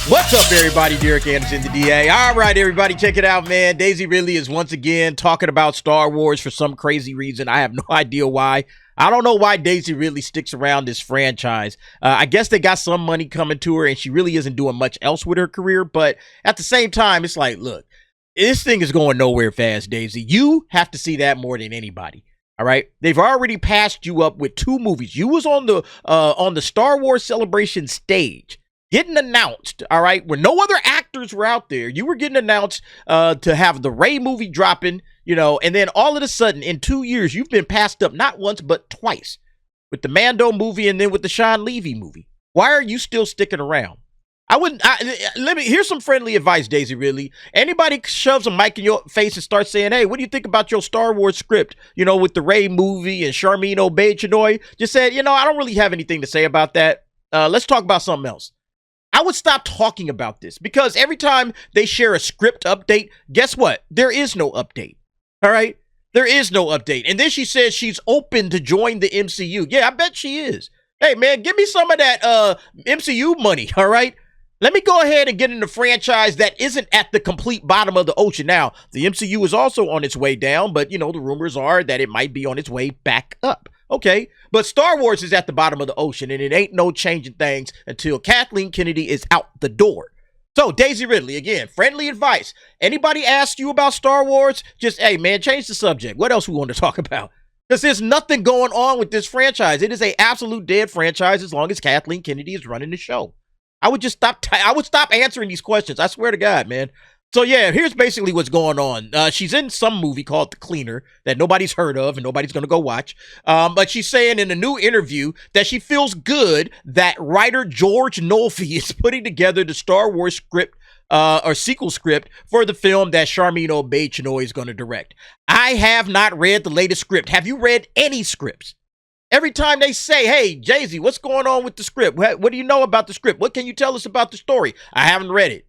What's up, everybody? Derek Anderson, the DA. All right, everybody, check it out, man. Daisy Ridley is once again talking about Star Wars for some crazy reason. I have no idea why. I don't know why Daisy Ridley sticks around this franchise. I guess they got some money coming to her, and she really isn't doing much else with her career. But at the same time, it's like, look, this thing is going nowhere fast, Daisy. You have to see that more than anybody. All right, they've already passed you up with 2 movies. You was on the Star Wars Celebration stage, getting announced, all right, when no other actors were out there. You were getting announced to have the Rey movie dropping, and then all of a sudden, in 2 years, you've been passed up not once, but twice, with the Mando movie and then with the Sean Levy movie. Why are you still sticking around? Here's some friendly advice, Daisy Ridley. Anybody shoves a mic in your face and starts saying, hey, what do you think about your Star Wars script, with the Rey movie and Sharmeen Obaid-Chinoy? Just said, I don't really have anything to say about that. Let's talk about something else. I would stop talking about this because every time they share a script update, guess what? There is no update. All right? There is no update. And then she says she's open to join the MCU. Yeah, I bet she is. Hey, man, give me some of that MCU money, all right? Let me go ahead and get in the franchise that isn't at the complete bottom of the ocean. Now, the MCU is also on its way down, but, the rumors are that it might be on its way back up. Okay, but Star Wars is at the bottom of the ocean, and it ain't no changing things until Kathleen Kennedy is out the door. So, Daisy Ridley, again, friendly advice. Anybody ask you about Star Wars, just, hey, man, change the subject. What else we want to talk about? Because there's nothing going on with this franchise. It is an absolute dead franchise as long as Kathleen Kennedy is running the show. I would just stop answering these questions. I swear to God, man. So, yeah, here's basically what's going on. She's in some movie called The Cleaner that nobody's heard of and nobody's going to go watch. But she's saying in a new interview that she feels good that writer George Nolfi is putting together the Star Wars script or sequel script for the film that Sharmeen Obaid-Chinoy is going to direct. I have not read the latest script. Have you read any scripts? Every time they say, hey, Jay-Z, what's going on with the script? What do you know about the script? What can you tell us about the story? I haven't read it.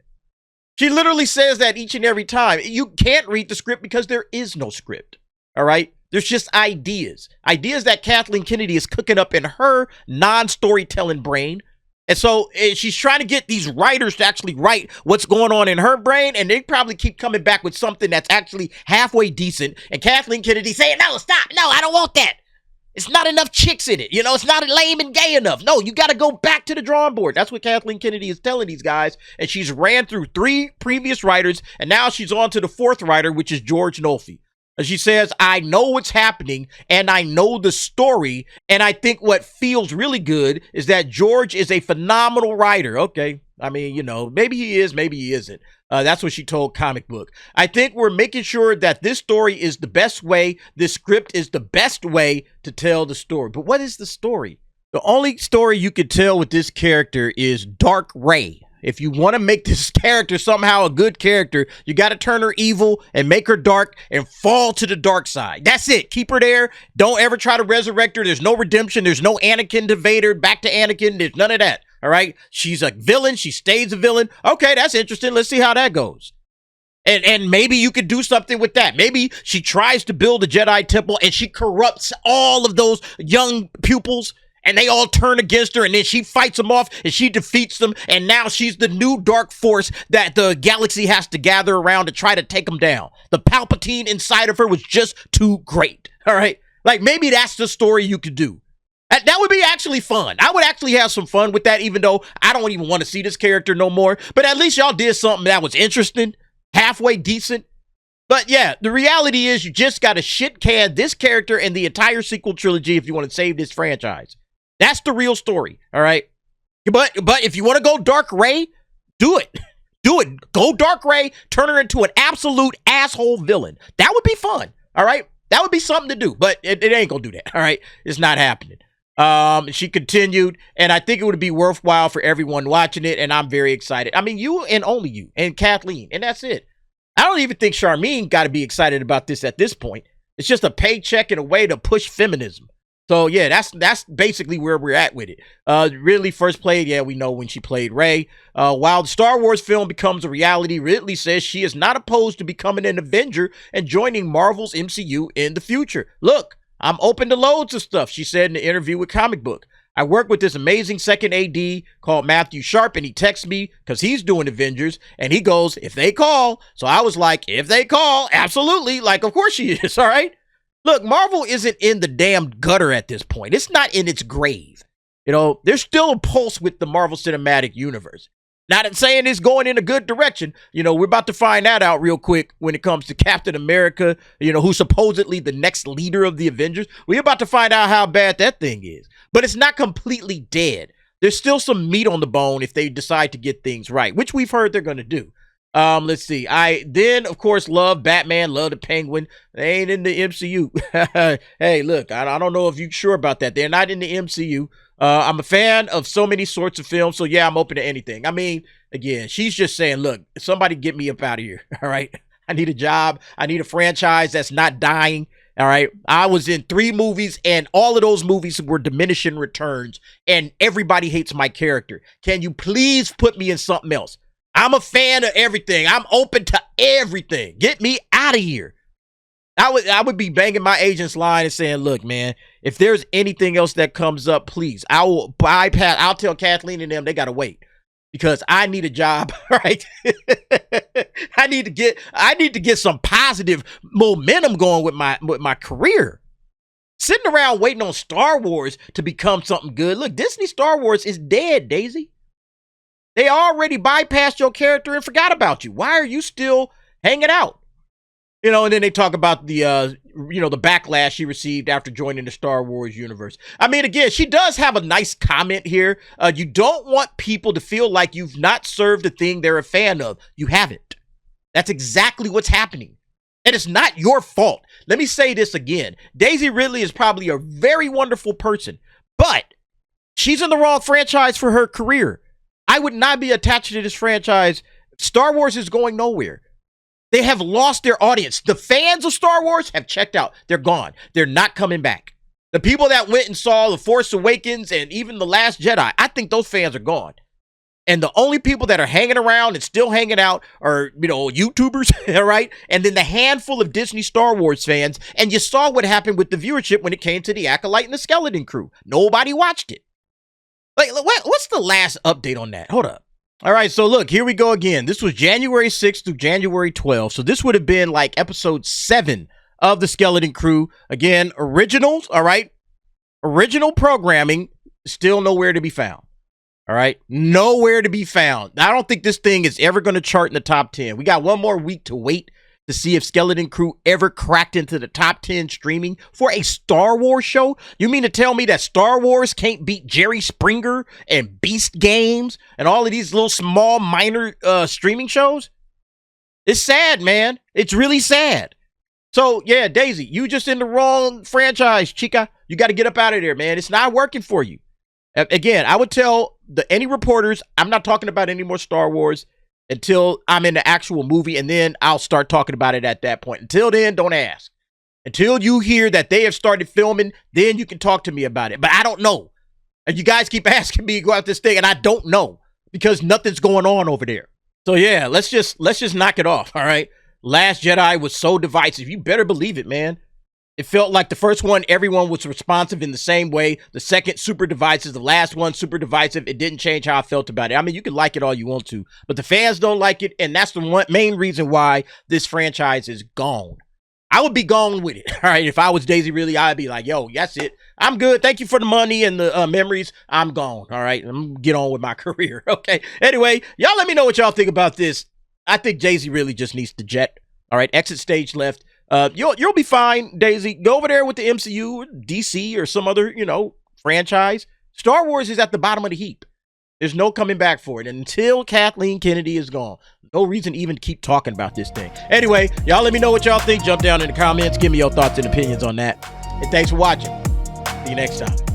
She literally says that each and every time. You can't read the script because there is no script, all right? There's just ideas. Ideas that Kathleen Kennedy is cooking up in her non-storytelling brain. And so she's trying to get these writers to actually write what's going on in her brain, and they probably keep coming back with something that's actually halfway decent. And Kathleen Kennedy saying, no, stop. No, I don't want that. It's not enough chicks in it. It's not lame and gay enough. No, you got to go back to the drawing board. That's what Kathleen Kennedy is telling these guys. And she's ran through 3 previous writers, and now she's on to the 4th writer, which is George Nolfi. And she says, I know what's happening, and I know the story, and I think what feels really good is that George is a phenomenal writer. Okay, I mean, maybe he is, maybe he isn't. That's what she told Comic Book. I think we're making sure that this story is the best way, this script is the best way to tell the story. But what is the story? The only story you could tell with this character is Dark Rey. If you want to make this character somehow a good character, you got to turn her evil and make her dark and fall to the dark side. That's it. Keep her there. Don't ever try to resurrect her. There's no redemption. There's no Anakin to Vader, back to Anakin. There's none of that. All right. She's a villain. She stays a villain. Okay, that's interesting. Let's see how that goes. And maybe you could do something with that. Maybe she tries to build a Jedi temple and she corrupts all of those young pupils and they all turn against her, and then she fights them off and she defeats them, and now she's the new dark force that the galaxy has to gather around to try to take them down. The Palpatine inside of her was just too great. All right. Like, maybe that's the story you could do. That would be actually fun. I would actually have some fun with that, even though I don't even want to see this character no more. But at least y'all did something that was interesting, halfway decent. But yeah, the reality is you just got to shit can this character and the entire sequel trilogy if you want to save this franchise. That's the real story, all right? But if you want to go Dark Rey, do it. Do it. Go Dark Rey, turn her into an absolute asshole villain. That would be fun, all right? That would be something to do, but it ain't gonna do that, all right? It's not happening. She continued, and I think it would be worthwhile for everyone watching it, and I'm very excited. I mean, you and only you, and Kathleen, and that's it. I don't even think Sharmeen got to be excited about this at this point. It's just a paycheck and a way to push feminism. So yeah, that's basically where we're at with it. Ridley first played, yeah, we know when she played Rey. While the Star Wars film becomes a reality, Ridley says she is not opposed to becoming an Avenger and joining Marvel's MCU in the future. Look, I'm open to loads of stuff, she said in the interview with Comic Book. I work with this amazing second AD called Matthew Sharp, and he texts me because he's doing Avengers, and he goes, if they call. So I was like, if they call, absolutely. Like, of course she is, all right? Look, Marvel isn't in the damn gutter at this point. It's not in its grave. You know, there's still a pulse with the Marvel Cinematic Universe. Not saying it's going in a good direction. You know, we're about to find that out real quick when it comes to Captain America, you know, who's supposedly the next leader of the Avengers. We're about to find out how bad that thing is. But it's not completely dead. There's still some meat on the bone if they decide to get things right, which we've heard they're going to do. Let's see. I then, of course, love Batman, love the Penguin. They ain't in the MCU. Hey, look, I don't know if you're sure about that. They're not in the MCU. I'm a fan of so many sorts of films, so yeah, I'm open to anything. I mean, again, she's just saying, look, somebody get me up out of here, all right? I need a job. I need a franchise that's not dying, all right? I was in 3 movies, and all of those movies were diminishing returns, and everybody hates my character. Can you please put me in something else? I'm a fan of everything. I'm open to everything. Get me out of here. I would be banging my agent's line and saying, look, man, if there's anything else that comes up, please, I will bypass. I'll tell Kathleen and them they got to wait because I need a job, right? I need to get some positive momentum going with my career. Sitting around waiting on Star Wars to become something good. Look, Disney Star Wars is dead, Daisy. They already bypassed your character and forgot about you. Why are you still hanging out? You know, and then they talk about the, the backlash she received after joining the Star Wars universe. I mean, again, she does have a nice comment here. You don't want people to feel like you've not served the thing they're a fan of. You haven't. That's exactly what's happening. And it's not your fault. Let me say this again. Daisy Ridley is probably a very wonderful person, but she's in the wrong franchise for her career. I would not be attached to this franchise. Star Wars is going nowhere. They have lost their audience. The fans of Star Wars have checked out. They're gone. They're not coming back. The people that went and saw The Force Awakens and even The Last Jedi, I think those fans are gone. And the only people that are hanging around and still hanging out are, YouTubers, all right? And then the handful of Disney Star Wars fans. And you saw what happened with the viewership when it came to The Acolyte and the Skeleton Crew. Nobody watched it. Like, what's the last update on that? Hold up. All right, so look, here we go again. This was January 6th through January 12th. So this would have been like episode 7 of the Skeleton Crew. Again, originals, all right? Original programming, still nowhere to be found. All right? Nowhere to be found. I don't think this thing is ever going to chart in the top 10. We got one more week to wait to see if Skeleton Crew ever cracked into the top 10 streaming for a Star Wars show. You mean to tell me that Star Wars can't beat Jerry Springer and Beast Games and all of these little small minor streaming shows? It's sad, man. It's really sad. So, yeah, Daisy, you just in the wrong franchise, chica. You got to get up out of there, man. It's not working for you. Again, I would tell any reporters, I'm not talking about any more Star Wars until I'm in the actual movie, and then I'll start talking about it at that point. Until then, don't ask. Until you hear that they have started filming, then you can talk to me about it. But I don't know. And you guys keep asking me to go out this thing, and I don't know because nothing's going on over there. So yeah, let's just knock it off, all right? Last Jedi was so divisive. You better believe it, man. It felt like the first one, everyone was responsive in the same way. The second, super divisive. The last one, super divisive. It didn't change how I felt about it. I mean, you can like it all you want to, but the fans don't like it, and that's the main reason why this franchise is gone. I would be gone with it, all right? If I was Daisy Ridley, I'd be like, yo, that's it. I'm good. Thank you for the money and the memories. I'm gone, all right? I'm going to get on with my career, okay? Anyway, y'all let me know what y'all think about this. I think Daisy really just needs to jet, all right? Exit stage left. You'll be fine, Daisy. Go over there with the MCU, or DC, or some other, franchise. Star Wars is at the bottom of the heap. There's no coming back for it. And until Kathleen Kennedy is gone, no reason to even keep talking about this thing. Anyway, y'all let me know what y'all think. Jump down in the comments. Give me your thoughts and opinions on that. And thanks for watching. See you next time.